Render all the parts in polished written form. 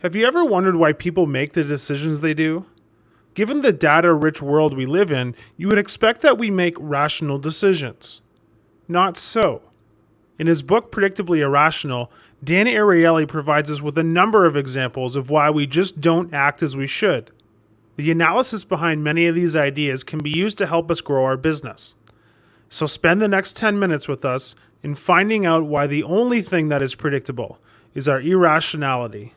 Have you ever wondered why people make the decisions they do? Given the data-rich world we live in, you would expect that we make rational decisions. Not so. In his book, Predictably Irrational, Dan Ariely provides us with a number of examples of why we just don't act as we should. The analysis behind many of these ideas can be used to help us grow our business. So spend the next 10 minutes with us in finding out why the only thing that is predictable is our irrationality.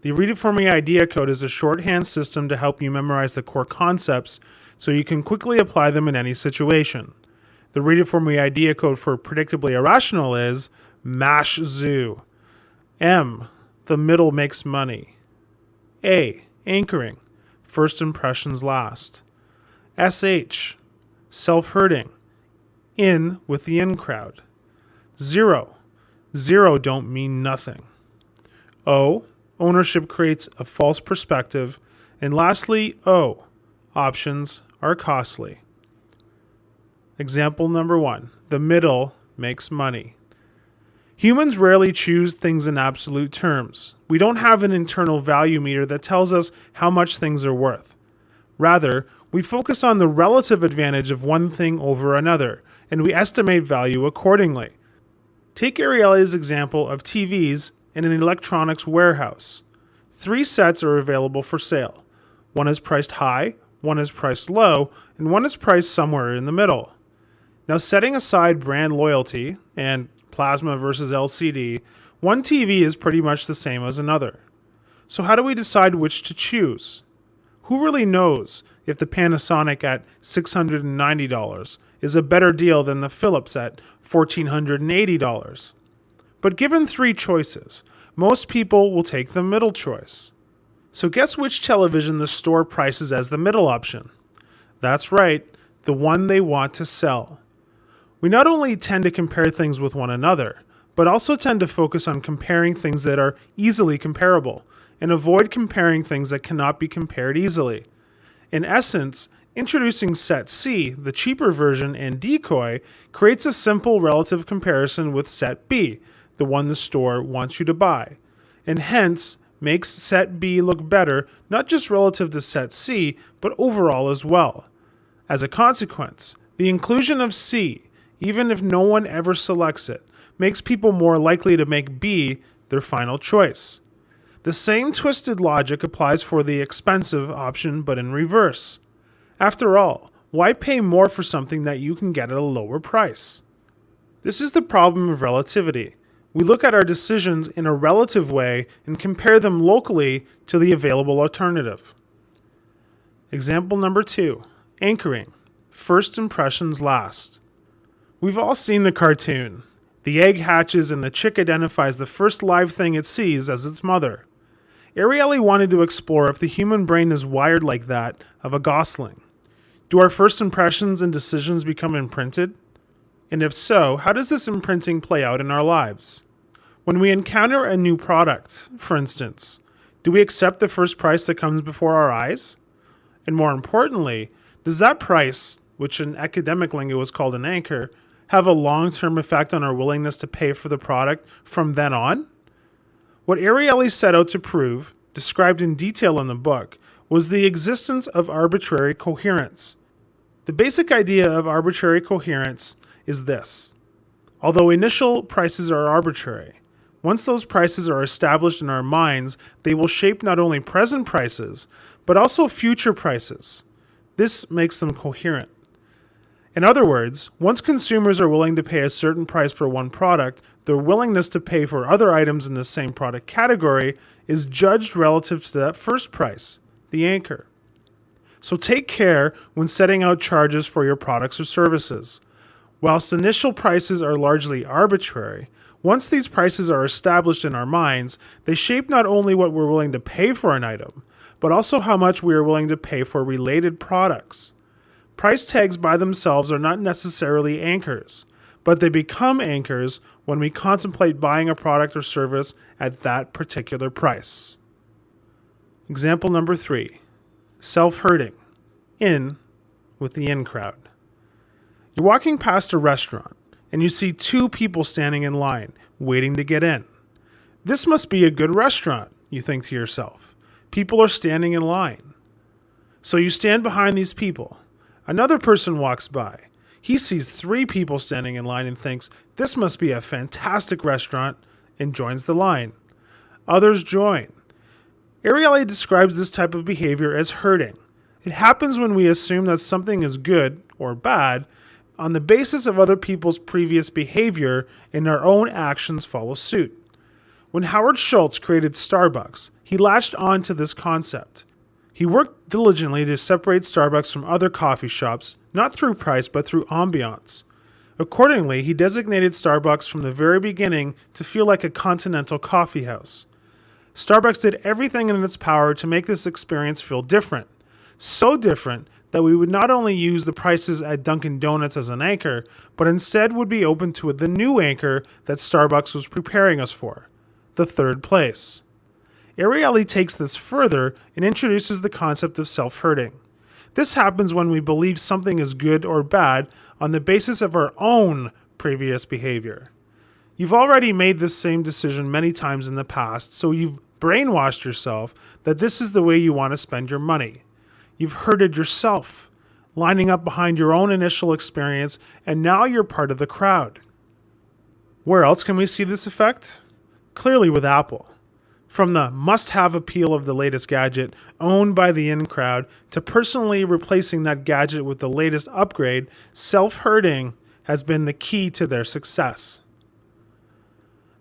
The Read It For Me idea code is a shorthand system to help you memorize the core concepts so you can quickly apply them in any situation. The Read It For Me idea code for Predictably Irrational is MASH zoo. M, the middle makes money. A, anchoring, first impressions last. SH, self-hurting, in with the in crowd. Zero don't mean nothing. O, ownership creates a false perspective. And lastly, O, options are costly. Example number 1, the middle makes money. Humans rarely choose things in absolute terms. We don't have an internal value meter that tells us how much things are worth. Rather, we focus on the relative advantage of one thing over another, and we estimate value accordingly. Take Ariely's example of TVs in an electronics warehouse. 3 sets are available for sale. One is priced high, one is priced low, and one is priced somewhere in the middle. Now, setting aside brand loyalty and plasma versus LCD, one TV is pretty much the same as another. So how do we decide which to choose? Who really knows if the Panasonic at $690 is a better deal than the Philips at $1,480? But given 3 choices, most people will take the middle choice. So guess which television the store prices as the middle option? That's right, the one they want to sell. We not only tend to compare things with one another, but also tend to focus on comparing things that are easily comparable and avoid comparing things that cannot be compared easily. In essence, introducing Set C, the cheaper version, and Decoy creates a simple relative comparison with Set B, the one the store wants you to buy, and hence makes Set B look better not just relative to Set C, but overall as well. As a consequence, the inclusion of C, even if no one ever selects it, makes people more likely to make B their final choice. The same twisted logic applies for the expensive option, but in reverse. After all, why pay more for something that you can get at a lower price? This is the problem of relativity. We look at our decisions in a relative way and compare them locally to the available alternative. Example number 2, anchoring, first impressions last. We've all seen the cartoon. The egg hatches and the chick identifies the first live thing it sees as its mother. Ariely wanted to explore if the human brain is wired like that of a gosling. Do our first impressions and decisions become imprinted? And if so, how does this imprinting play out in our lives? When we encounter a new product, for instance, do we accept the first price that comes before our eyes? And more importantly, does that price, which in academic lingo is called an anchor, have a long-term effect on our willingness to pay for the product from then on? What Ariely set out to prove, described in detail in the book, was the existence of arbitrary coherence. The basic idea of arbitrary coherence is this. Although initial prices are arbitrary, once those prices are established in our minds, they will shape not only present prices, but also future prices. This makes them coherent. In other words, once consumers are willing to pay a certain price for one product, their willingness to pay for other items in the same product category is judged relative to that first price, the anchor. So take care when setting out charges for your products or services. Whilst initial prices are largely arbitrary, once these prices are established in our minds, they shape not only what we're willing to pay for an item, but also how much we are willing to pay for related products. Price tags by themselves are not necessarily anchors, but they become anchors when we contemplate buying a product or service at that particular price. Example number 3, self-hurting, in with the in crowd. You're walking past a restaurant and you see 2 people standing in line, waiting to get in. This must be a good restaurant. you think to yourself. People are standing in line. So you stand behind these people. Another person walks by. He sees 3 people standing in line and thinks, this must be a fantastic restaurant, and joins the line. Others join. Ariely describes this type of behavior as herding. It happens when we assume that something is good or bad on the basis of other people's previous behavior, and our own actions follow suit. When Howard Schultz created Starbucks, he latched on to this concept. He worked diligently to separate Starbucks from other coffee shops, not through price but through ambiance. Accordingly, he designated Starbucks from the very beginning to feel like a continental coffee house. Starbucks did everything in its power to make this experience feel different. So different that we would not only use the prices at Dunkin' Donuts as an anchor, but instead would be open to the new anchor that Starbucks was preparing us for, the third place. Ariely takes this further and introduces the concept of self-herding. This happens when we believe something is good or bad on the basis of our own previous behavior. You've already made this same decision many times in the past, so you've brainwashed yourself that this is the way you want to spend your money. You've herded yourself, lining up behind your own initial experience, and now you're part of the crowd. Where else can we see this effect? Clearly with Apple. From the must-have appeal of the latest gadget owned by the in-crowd to personally replacing that gadget with the latest upgrade, self-herding has been the key to their success.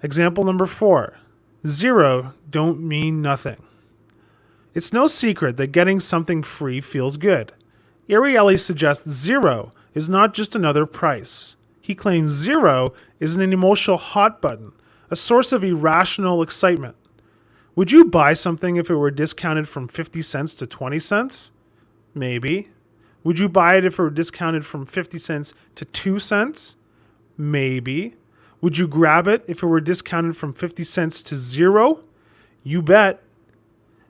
Example number 4. 0 don't mean nothing. It's no secret that getting something free feels good. Ariely suggests 0 is not just another price. He claims 0 is an emotional hot button, a source of irrational excitement. Would you buy something if it were discounted from 50 cents to 20 cents? Maybe. Would you buy it if it were discounted from 50 cents to 2 cents? Maybe. Would you grab it if it were discounted from 50 cents to 0? You bet.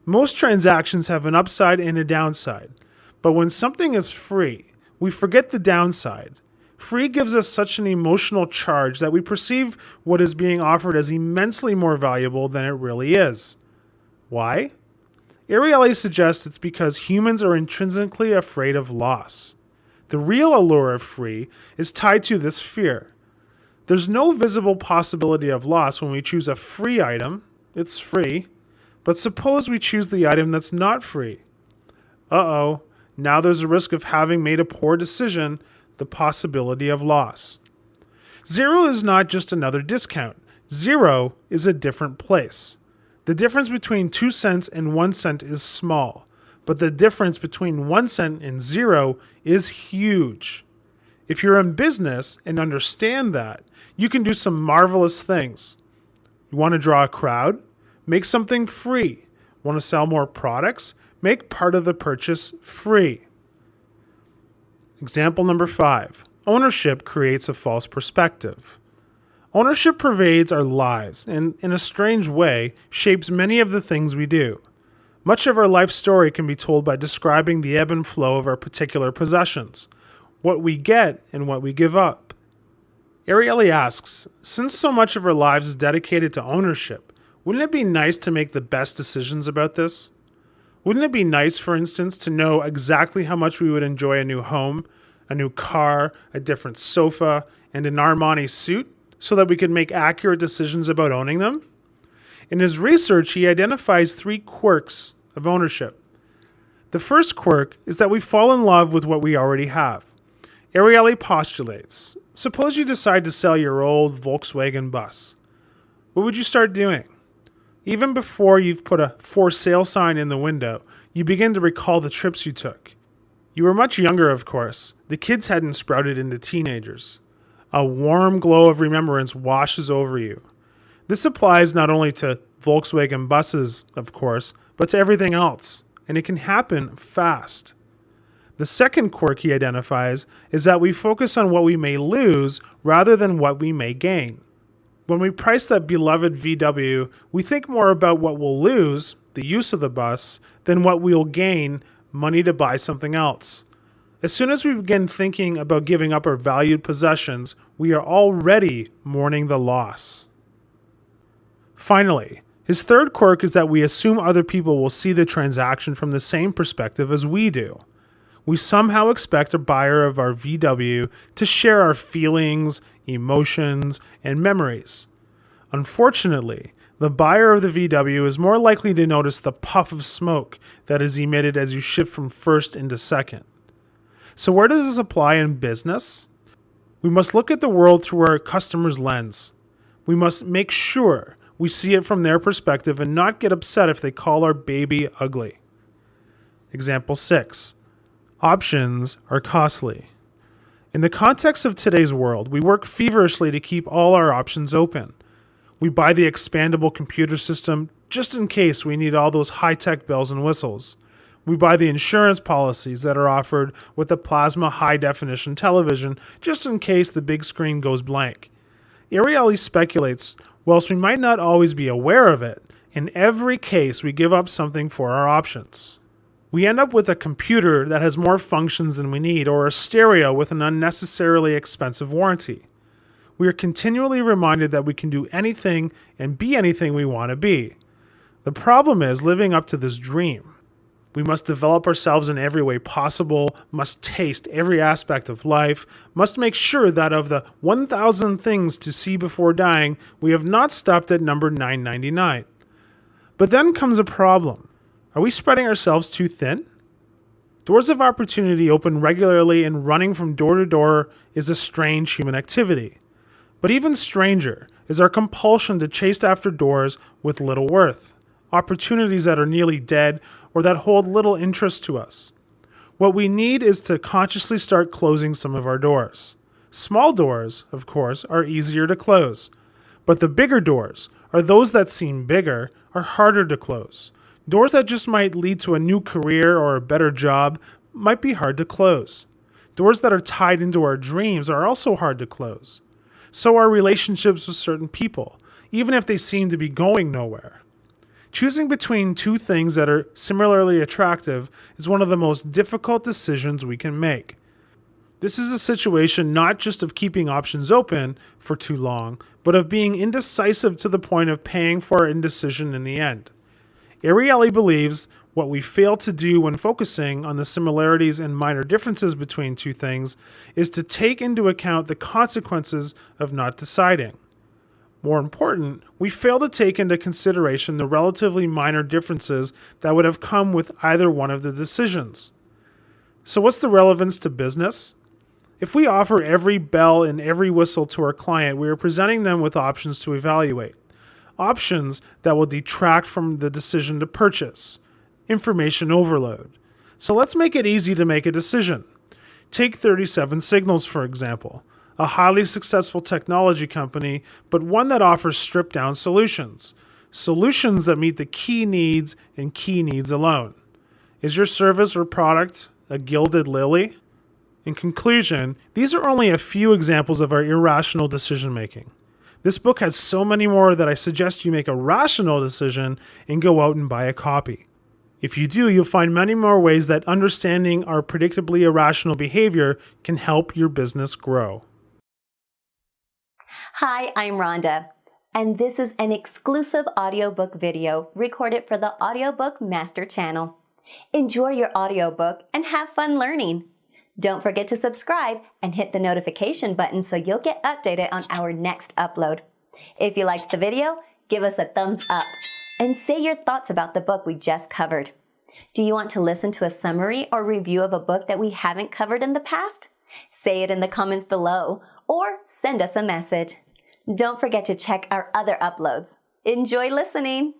Most transactions have an upside and a downside, but when something is free, we forget the downside. Free gives us such an emotional charge that we perceive what is being offered as immensely more valuable than it really is. Why? Ariely suggests it's because humans are intrinsically afraid of loss. The real allure of free is tied to this fear. There's no visible possibility of loss when we choose a free item. It's free. But suppose we choose the item that's not free. Now there's a risk of having made a poor decision, the possibility of loss. 0 is not just another discount. 0 is a different place. The difference between 2 cents and 1 cent is small, but the difference between 1 cent and 0 is huge. If you're in business and understand that, you can do some marvelous things. You want to draw a crowd? Make something free. Want to sell more products? Make part of the purchase free. Example number 5. Ownership creates a false perspective. Ownership pervades our lives and, in a strange way, shapes many of the things we do. Much of our life story can be told by describing the ebb and flow of our particular possessions, what we get and what we give up. Ariely asks, since so much of our lives is dedicated to ownership, wouldn't it be nice to make the best decisions about this? Wouldn't it be nice, for instance, to know exactly how much we would enjoy a new home, a new car, a different sofa, and an Armani suit so that we could make accurate decisions about owning them? In his research, he identifies 3 quirks of ownership. The first quirk is that we fall in love with what we already have. Ariely postulates, suppose you decide to sell your old Volkswagen bus. What would you start doing? Even before you've put a for sale sign in the window, you begin to recall the trips you took. You were much younger, of course. The kids hadn't sprouted into teenagers. A warm glow of remembrance washes over you. This applies not only to Volkswagen buses, of course, but to everything else, and it can happen fast. The second quirk he identifies is that we focus on what we may lose rather than what we may gain. When we price that beloved VW, we think more about what we'll lose, the use of the bus, than what we'll gain, money to buy something else. As soon as we begin thinking about giving up our valued possessions, we are already mourning the loss. Finally, His third quirk is that we assume other people will see the transaction from the same perspective as we do. We somehow expect a buyer of our VW to share our feelings, emotions, and memories. Unfortunately, the buyer of the VW is more likely to notice the puff of smoke that is emitted as you shift from first into second. So where does this apply in business? We must look at the world through our customer's lens. We must make sure we see it from their perspective and not get upset if they call our baby ugly. Example 6. Options are costly. In the context of today's world, we work feverishly to keep all our options open. We buy the expandable computer system just in case we need all those high-tech bells and whistles. We buy the insurance policies that are offered with the plasma high-definition television just in case the big screen goes blank. Ariely speculates, whilst we might not always be aware of it, in every case we give up something for our options. We end up with a computer that has more functions than we need, or a stereo with an unnecessarily expensive warranty. We are continually reminded that we can do anything and be anything we want to be. The problem is living up to this dream. We must develop ourselves in every way possible, must taste every aspect of life, must make sure that of the 1,000 things to see before dying, we have not stopped at number 999. But then comes a problem. Are we spreading ourselves too thin? Doors of opportunity open regularly, and running from door to door is a strange human activity. But even stranger is our compulsion to chase after doors with little worth, opportunities that are nearly dead or that hold little interest to us. What we need is to consciously start closing some of our doors. Small doors, of course, are easier to close, but the bigger doors, or those that seem bigger, are harder to close. Doors that just might lead to a new career or a better job might be hard to close. Doors that are tied into our dreams are also hard to close. So are relationships with certain people, even if they seem to be going nowhere. Choosing between two things that are similarly attractive is one of the most difficult decisions we can make. This is a situation not just of keeping options open for too long, but of being indecisive to the point of paying for our indecision in the end. Ariely believes what we fail to do when focusing on the similarities and minor differences between two things is to take into account the consequences of not deciding. More important, we fail to take into consideration the relatively minor differences that would have come with either one of the decisions. So what's the relevance to business? If we offer every bell and every whistle to our client, we are presenting them with options to evaluate. Options that will detract from the decision to purchase. Information overload. So let's make it easy to make a decision. Take 37 Signals, for example. A highly successful technology company, but one that offers stripped-down solutions. Solutions that meet the key needs and key needs alone. Is your service or product a gilded lily? In conclusion, these are only a few examples of our irrational decision-making. This book has so many more that I suggest you make a rational decision and go out and buy a copy. If you do, you'll find many more ways that understanding our predictably irrational behavior can help your business grow. Hi, I'm Rhonda, and this is an exclusive audiobook video recorded for the Audiobook Master channel. Enjoy your audiobook and have fun learning. Don't forget to subscribe and hit the notification button so you'll get updated on our next upload. If you liked the video, give us a thumbs up and say your thoughts about the book we just covered. Do you want to listen to a summary or review of a book that we haven't covered in the past? Say it in the comments below or send us a message. Don't forget to check our other uploads. Enjoy listening!